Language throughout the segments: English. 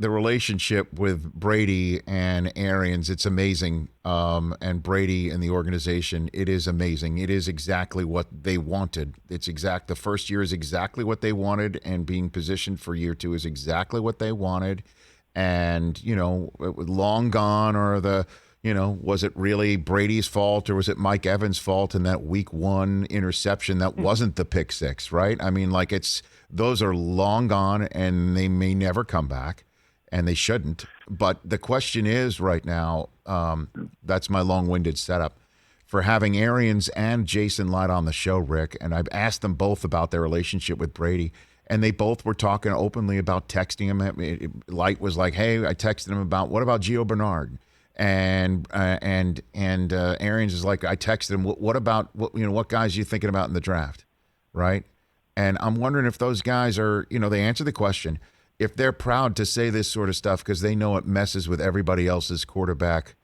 the relationship with Brady and Arians, it's amazing. And Brady and the organization, it is amazing. It is exactly what they wanted. The first year is exactly what they wanted, and being positioned for year two is exactly what they wanted. And, it was long gone, or was it really Brady's fault, or was it Mike Evans' fault in that week one interception that wasn't the pick six, right? I mean, those are long gone, and they may never come back, and they shouldn't. But the question is right now, that's my long-winded setup for having Arians and Jason Light on the show, Rick, and I've asked them both about their relationship with Brady. And they both were talking openly about texting him. Light was like, "Hey, I texted him about what about Gio Bernard?" And Arians is like, "I texted him. What about what guys are you thinking about in the draft, right?" And I'm wondering if those guys are, they answer the question, if they're proud to say this sort of stuff because they know it messes with everybody else's quarterback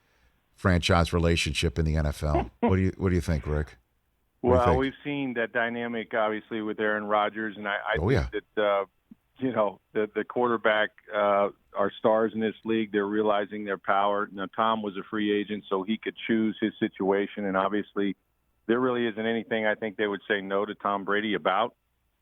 franchise relationship in the NFL. What do you think, Rick? Well, we've seen that dynamic, obviously, with Aaron Rodgers, and I think that the quarterback are stars in this league. They're realizing their power. Now, Tom was a free agent, so he could choose his situation, and obviously, there really isn't anything I think they would say no to Tom Brady about.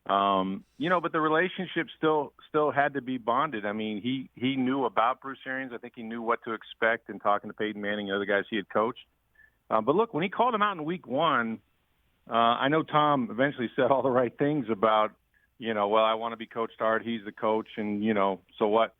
But the relationship still had to be bonded. I mean, he knew about Bruce Arians. I think he knew what to expect in talking to Peyton Manning and other guys he had coached. But look, when he called him out in week one. I know Tom eventually said all the right things about, I want to be coached hard. He's the coach, and, so what?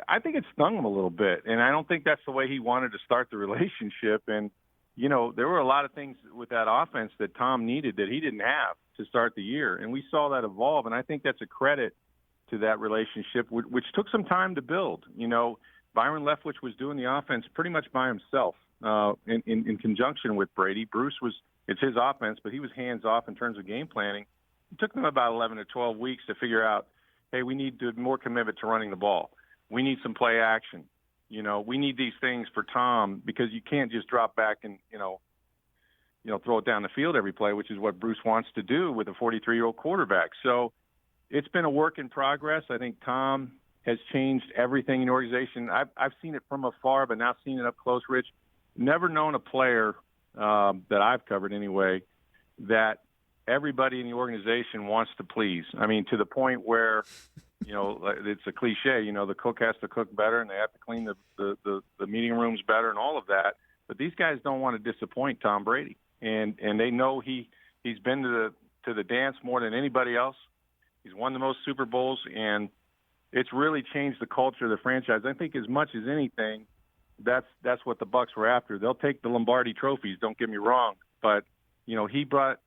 I think it stung him a little bit, and I don't think that's the way he wanted to start the relationship. And, there were a lot of things with that offense that Tom needed that he didn't have to start the year, and we saw that evolve, and I think that's a credit to that relationship, which took some time to build. Byron Leftwich was doing the offense pretty much by himself in conjunction with Brady. It's his offense, but he was hands-off in terms of game planning. It took them about 11 to 12 weeks to figure out, hey, we need more commitment to running the ball. We need some play action. We need these things for Tom because you can't just drop back and, throw it down the field every play, which is what Bruce wants to do with a 43-year-old quarterback. So it's been a work in progress. I think Tom has changed everything in the organization. I've seen it from afar, but now seen it up close, Rich. Never known a player that I've covered anyway, that everybody in the organization wants to please. I mean, to the point where, it's a cliche, the cook has to cook better and they have to clean the meeting rooms better and all of that. But these guys don't want to disappoint Tom Brady. And they know he's been to the dance more than anybody else. He's won the most Super Bowls, and it's really changed the culture of the franchise. I think as much as anything, that's what the Bucs were after. They'll take the Lombardi trophies, don't get me wrong, but he brought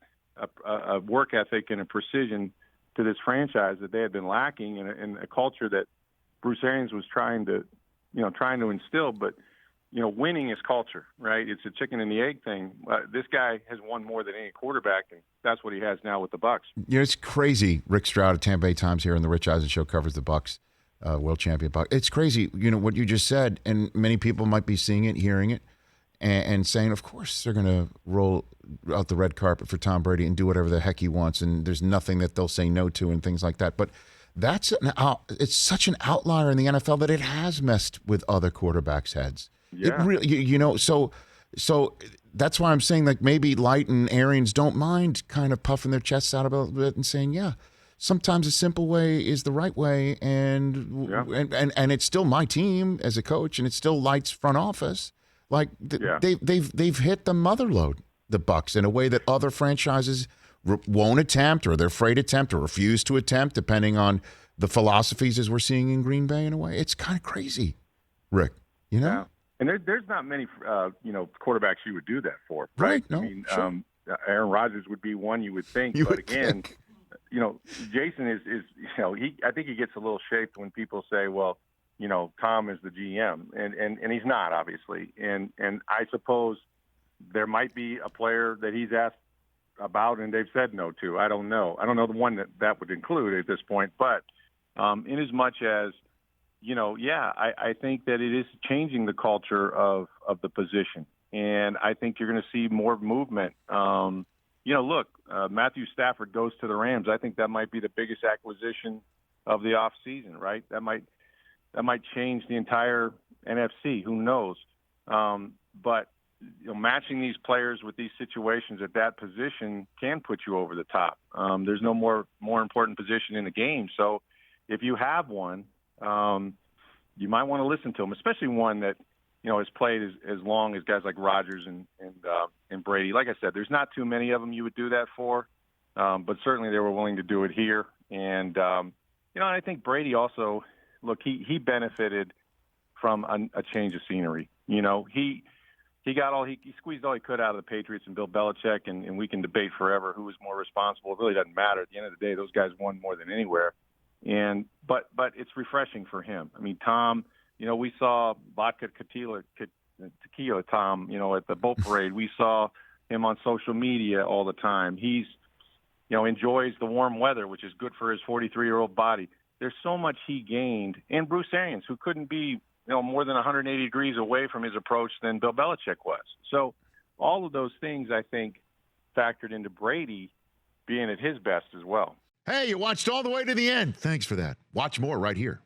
a work ethic and a precision to this franchise that they had been lacking, and a culture that Bruce Arians was trying to instill. But winning is culture, right? It's a chicken and the egg thing. This guy has won more than any quarterback, and that's what he has now with the Bucs. It's crazy. Rick Stroud of Tampa Bay Times here on the Rich Eisen Show covers the Bucs. World champion Bucs. It's crazy, what you just said, and many people might be seeing it, hearing it, and saying, of course, they're going to roll out the red carpet for Tom Brady and do whatever the heck he wants, and there's nothing that they'll say no to and things like that. But it's such an outlier in the NFL that it has messed with other quarterbacks' heads. Yeah. It really, so that's why I'm saying, maybe Light and Arians don't mind kind of puffing their chests out a little bit and saying, yeah, sometimes a simple way is the right way, and it's still my team as a coach, and it's still Light's front office. They've hit the mother load, the Bucs, in a way that other franchises won't attempt, or they're afraid to attempt, or refuse to attempt, depending on the philosophies as we're seeing in Green Bay. In a way, it's kind of crazy, Rick. Yeah. And there's not many quarterbacks you would do that for, right? No, I mean, sure. Aaron Rodgers would be one you would think, Jason is I think he gets a little shaped when people say, well, Tom is the GM, and he's not, obviously. And I suppose there might be a player that he's asked about and they've said no to. I don't know. I don't know the one that would include at this point. But in as much as, I think that it is changing the culture of the position. And I think you're going to see more movement. Matthew Stafford goes to the Rams. I think that might be the biggest acquisition of the offseason, right? That might that might change the entire NFC. Who knows? But matching these players with these situations at that position can put you over the top. There's no more important position in the game. So if you have one, you might want to listen to him, especially one that has played as long as guys like Rodgers and Brady. Like I said, there's not too many of them you would do that for, but certainly they were willing to do it here. And I think Brady also, look, he benefited from a change of scenery. He squeezed all he could out of the Patriots and Bill Belichick, and we can debate forever who was more responsible. It really doesn't matter. At the end of the day, those guys won more than anywhere. But it's refreshing for him. I mean, Tom, we saw vodka tequila Tom, at the boat parade. We saw him on social media all the time. He's, enjoys the warm weather, which is good for his 43-year-old body. There's so much he gained. And Bruce Arians, who couldn't be, more than 180 degrees away from his approach than Bill Belichick was. So all of those things, I think, factored into Brady being at his best as well. Hey, you watched all the way to the end. Thanks for that. Watch more right here.